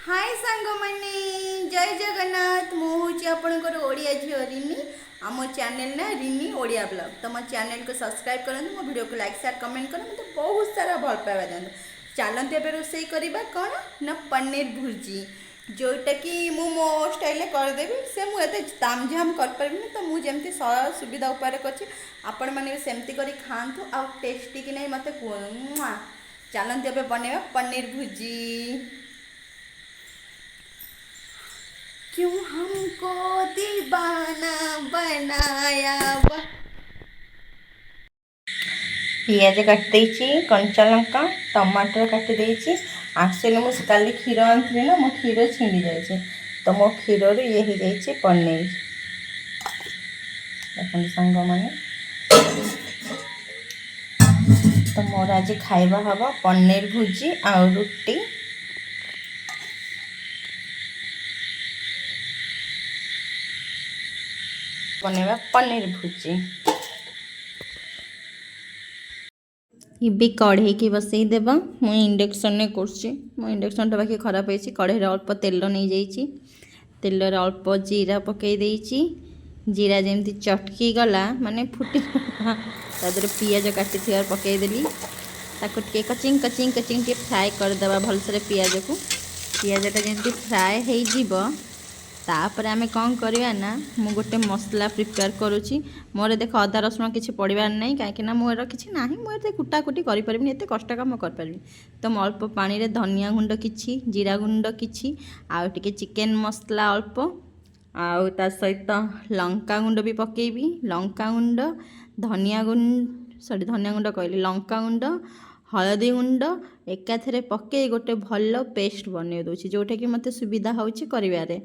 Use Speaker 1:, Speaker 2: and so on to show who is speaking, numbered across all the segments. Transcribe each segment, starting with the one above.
Speaker 1: हाय सांग मैंने जय जगन्नाथ मुझे आपणकर ओडिया झील रिनी आम चैनल ना रिनी ओडिया ब्लॉग तो मो चैनल को सब्सक्राइब करूँ मो वीडियो को लाइक शेयर कमेंट करूँ मतलब बहुत सारा भल पाइबा दिखाँ चलते ए रोषे करवा कौन ना पनीर भुर्जी जोटा कि मो स्टाइल करदेवी से मुझे तामझाम कर तो मुझे सरल सुविधा उपाय कर मैंने सेमती कर खातु आ टेस्टी कि नहीं मत कह चलते ए बनवा पनीर भुर्जी क्यों हमको दीवाना बनाया पियाज काटी कंचा लंका टमाटर काटी एक्चुअली मुझे काली क्षीर आनी ना मो क्षीर छिंडी जाए तो मो क्षीर ये हो जाए पनीर देखते सांग मैंने तो मोर आज खाइबा हम पनीर भुजी आ रुटी बनवा पनीर भुजी ये कढ़ई की बसई देवा मुझे इंडक्शन में कर इंडक्शन टा बाकी खराब हो कढ़ई अल्प तेल नहीं जाइए तेल अल्प जीरा पकई जीरा जमी चटकी गला माने फुटी तादर पियाज काटी थी पकईदेली कचिंग कचिंग कचिंग टे फ्राए करदे भलसे पियाज को पियाजटा जमी फ्राए हो तापर आमे कौन करवा ना मु गोटे मसला प्रिपेयर करुँची मोर देख अदा रसुण किसी पड़वार ना कहीं मोर किसी ना मुझे कुटाकुटी करें एत कष्ट काम करें तो मु अल्प पानी रे धनिया गुंड कि जीरा गुंड कि आउ टे चिकेन मसला अल्प आउ ता सहित लंका गुंड भी पकेबी लंका गुंड धनिया गुंड सॉरी धनिया गुंड कहली लंका गुंड हलदी गुंड एकाथरे पकई गोटे भल पेस्ट बन दूसरी जोटा कि मत सुविधा होची करिवारे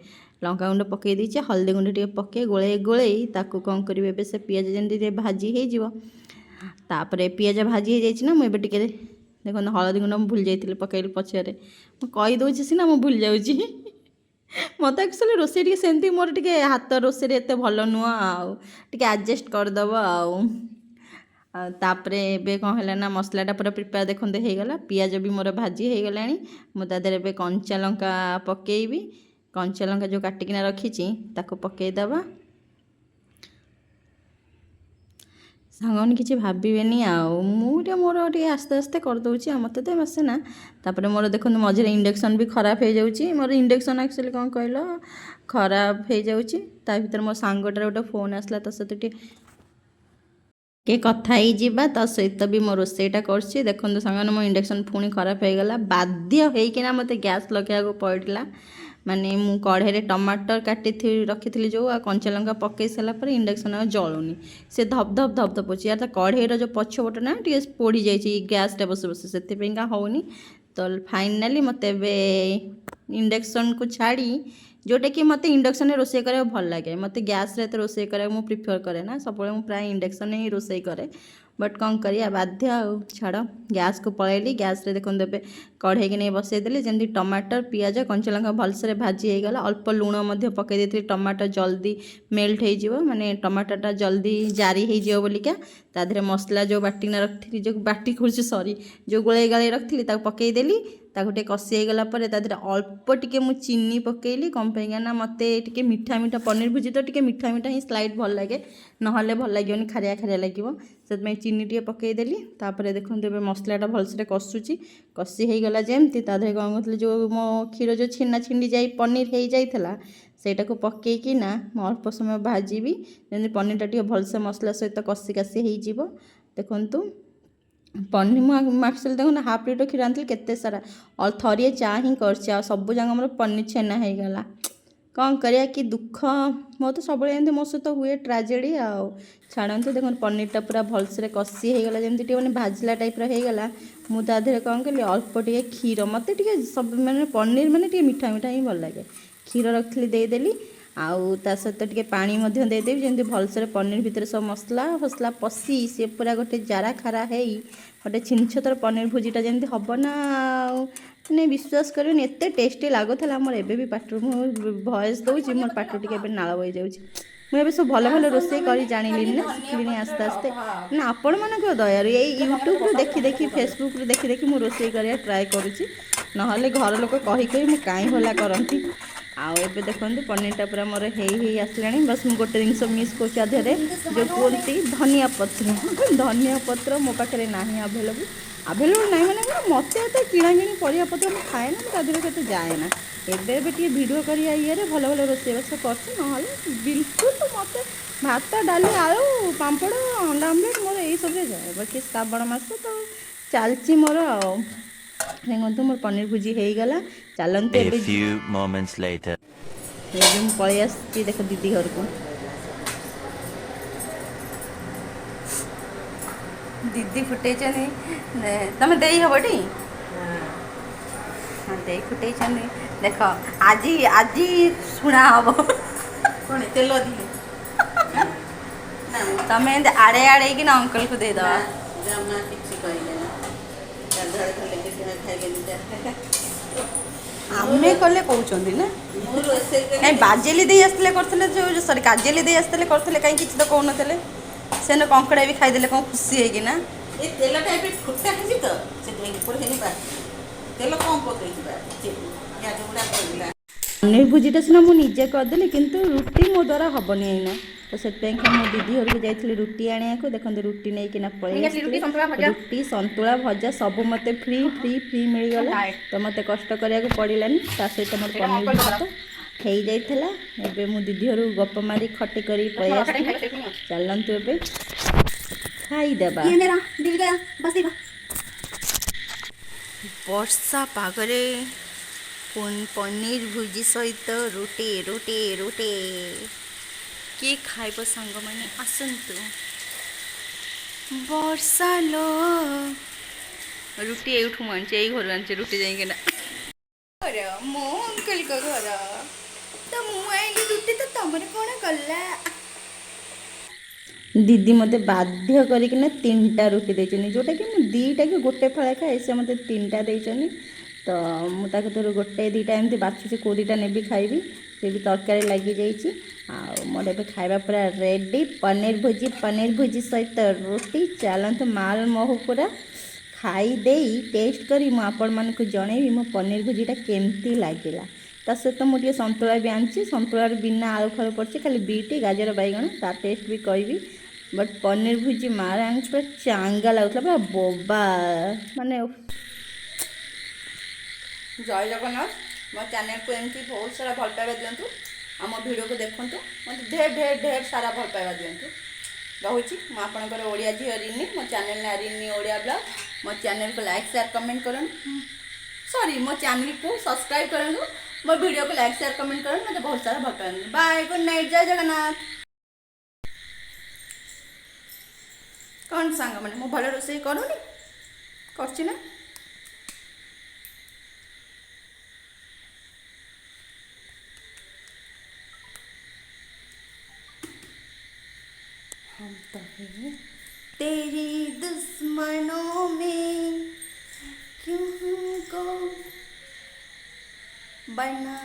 Speaker 1: लंका गुंड पकई दीचे हल्दी गुंड टे पकई गोले गोले ताकू कौन करेंगे से पियाज जमी भाजी होपर पियाज भाजी हो जाए ना मुझे टे देख हलदी गुंड भूल जाइए पकईली पछरे मुझे सीना मुझे भूल जाऊँगी मत एक्चुअली रोसे टे सेमती मोर टे हाथ रोसे एत भल नुह आटे आडजस्ट करदब तापर ए कौन है ना मसलाटा पूरा प्रिपेयर देखते हो गला पियाज भी मोर भाजी हो गला मुझे कंचा लंका पकईबी कंचा लंका जो काटिकिना रखी पकईदबा सांगने किसी भावेनि आटे मोर टे आस्ते आस्ते करदे मत तो बसे ना तापर मोर देखो मझे इंडक्शन भी खराब हो जाऊँगी मोर इंडक्शन एक्चुअली कौन कहल खराब हो जाऊँगी भर मो सांगटार गोटे फोन आसला तो सहित के कथा ही जीवा ता सहित भी मो रोसईटा कर देखो सांग मो इंडक्शन पुणी खराब हो गला बाध्य होना मत गैस लगे पड़ा माने मु कढ़े टमाटर काटी रखी जो कंचा लंका पकई सारापर इंडक्शन जलूनी से धप धप धप धप हो यार कढ़ईर जो पछपट ना टे पोड़ी जाइए गैस बस बस से होनी तो फाइनाली मत इंडक्शन को छाड़ी जोटा कि मत इंडक्शन रोषे करा भल लगे मत गैस रे रोषे करा प्रिफर करे ना सब प्राय इंडक्शन ही रोषे करे बट कौन करिया बाध्य छाड़ गैस को पलैली गैस रे देखो देवे कढ़ई की नहीं बसईदेली जमी टमाटर पियाज कंचा लंका भलसे भाजी होगला अल्प लुण पकई देती टमाटर जल्दी मेल्ट हो माने टमाटरटा जल्दी जारी हो बोलिका तादेह मसला जो बाटिना रखी जो बाटी कर सॉरी जो गोले गाले रखी पकईदेली ताकूटे कषि होगला अल्प टिके मु चीनी पकईली कौन ना मत टे मीठा मीठा पनीर भुजी तो टे मीठा मीठा ही स्लाइड भल लगे ना भल लगे खारिया खारिया लगे से चीनी टे पकईदेली तापर देखते ए मसलाटा भलसे कषुची कषि होगला जमती तादेह कौन कहते जो मो क्षीर जो छेना छिंडी जाए पनीर हो जाता सेटा को पकईकी ना अल्प समय भाजी जमी पनीरटा टे भलसे मसला सहित कषि कासी हो देखु पनीर मुझे देखो ना हाफ लिटर क्षीर आनी के सारा और थरिए चा ही कर सब जगह मोर पनीर छेना हो गला कौन करिया कि दुख मो तो सब मो सहित हुए ट्राजेडी छाड़ते देखो पनीरटा पूरा भलसे कषि होगला जमी मैंने भाजला टाइप होगला मुझे कौन कली अल्प टे क्षीर मत सब मैंने पनीर मैंने मीठा मीठा ही भल लगे क्षीर रखी देदेली आउ ता सहित टे पानी देदेवी जमी भलसे पनीर भितर सब मसला फसला पशि सी पूरा गोटे जारा खारा है गोटे छिनछतर पनीर भुजीटा जमी हम ना मैंने विश्वास कर एत टेस्टी लगुला मोर एबी पाटर भयस दूसरी मोर पाट टे नाल बही जाऊँगी मुझे सब भल भल रोषे कर जानी ना शिखिली आस्ते आस्ते ना आपण मान दयार ये यूट्यूब देखी देखी फेसबुक देखी देखी मुझे रोषे कर ट्राए करुँची नहले घर लोक कही कही मु काई भला करती। आउ एबे देखंतु पनीरटा पूरा मोर हेई आसलानी। बस मु गोटे जिनस मिस करछि अधेरे जो कुंती धनिया पत्र धनिया पत्र मो पाखरे नाही अवेलेबल नहीं माने मत किणा कि परिया पत्र मुझे खाए ना मुझे के जाए ना। एबे टे भिड करिया ये भल भल रोषेईबास कर बिल्कुल मत भात डाली आलू पापड़ अंडा आमलेट मोर यही सब जाए। बाकी श्रावण मास तो चलती मोर देखो मोर पनीर भुजी हो गला। चलते
Speaker 2: A few moments later.
Speaker 1: पलि आसी देख दीदी घर को दीदी फुटे तुम दे हबटी हाँ दे फुटे देख आज आज शुणा हम कौन तेल तुम आड़े आड़े कि अंकल को दे दो आमे कले कहते ना कहीं बाजेली दे आसते करते जो सॉरी काजेली दे आसते करते कहीं किसी तो कहून सेन कंकड़ा भी खाईदे कौन खुशी है कि ना ये तेल टाइप फुटा है तो तेल कम पनीर भुजीटा सीना मुझे करदेली किंतु रुटी मो द्वारा हेनी एना तो से मो दीदी घर को जाइए रुटी आने को देखते रुटी नहीं कि पलि रुटी संतुला भजा सब मत फ्री फ्री फ्री मिलगला तो मत कष्ट कराया पड़ानी सहित मोर पनीर भात हो जाइला। एबे मु दीदी घर गप मारी खटी कर पलि चलतु ए खाईदेबा वर्षा पागरे पनीर भुजी सहित रुटी रुटी रुटी किए खाइब सांग मैंने आसतु वर्षा लो रुटी एठू आनी यही घर आनी रुटी जाइना घर मो अंकल को घर तो मुझे रुटी तो तुम कौन गला दीदी मत बाध्य करना तीन टा रुटी देती जोटा कि मुझे दीटा कि गोटे फाड़ा खाए से मत तीन टा देती तो मुझे गोटे दीटा एमती बाछुची कौ दीटा नेबी खाइबी से भी तरकारी लगी जाइए मोर ए खाଇବା पूरा रेडी पनीर भुजी सहित रुटी चलते माल महू पूरा खाईदे टेस्ट करी आपण मानक जनइबी मो पनीर भुजीटा केमती लगिला। ता सहित मुझे संतुला भी आनी संतुलार बिना आलू फल पड़े खाली बीटी गाजर बैगण ता टेस्ट भी कहबी बट पनीर भुजी मार आनी पूरा चांगा लगुला पूरा बोबा माने जय जगन्नाथ मो चैनल को एमती बहुत सारा भल पाइबा दिंतु आम भिडियो को देखु मत ढेर ढेर ढेर सारा भल पाइबा दिंतु रोची मो आपणकर ओडिया झील रिनी मो चैनल ना रिनी ओडिया ब्लॉग मो चैनल को लाइक शेयर कमेंट करूँ सॉरी मो चैनल को सब्सक्राइब करूँ मो वीडियो को लाइक शेयर कमेंट करूँ मत बहुत सारा भल पाइबा बाय गुड नाइट जय जगन्नाथ। कौन सांग मैंने मो भल रोषे करूनी करची ना हम तो हैं तेरी दुश्मनों में क्यों को बना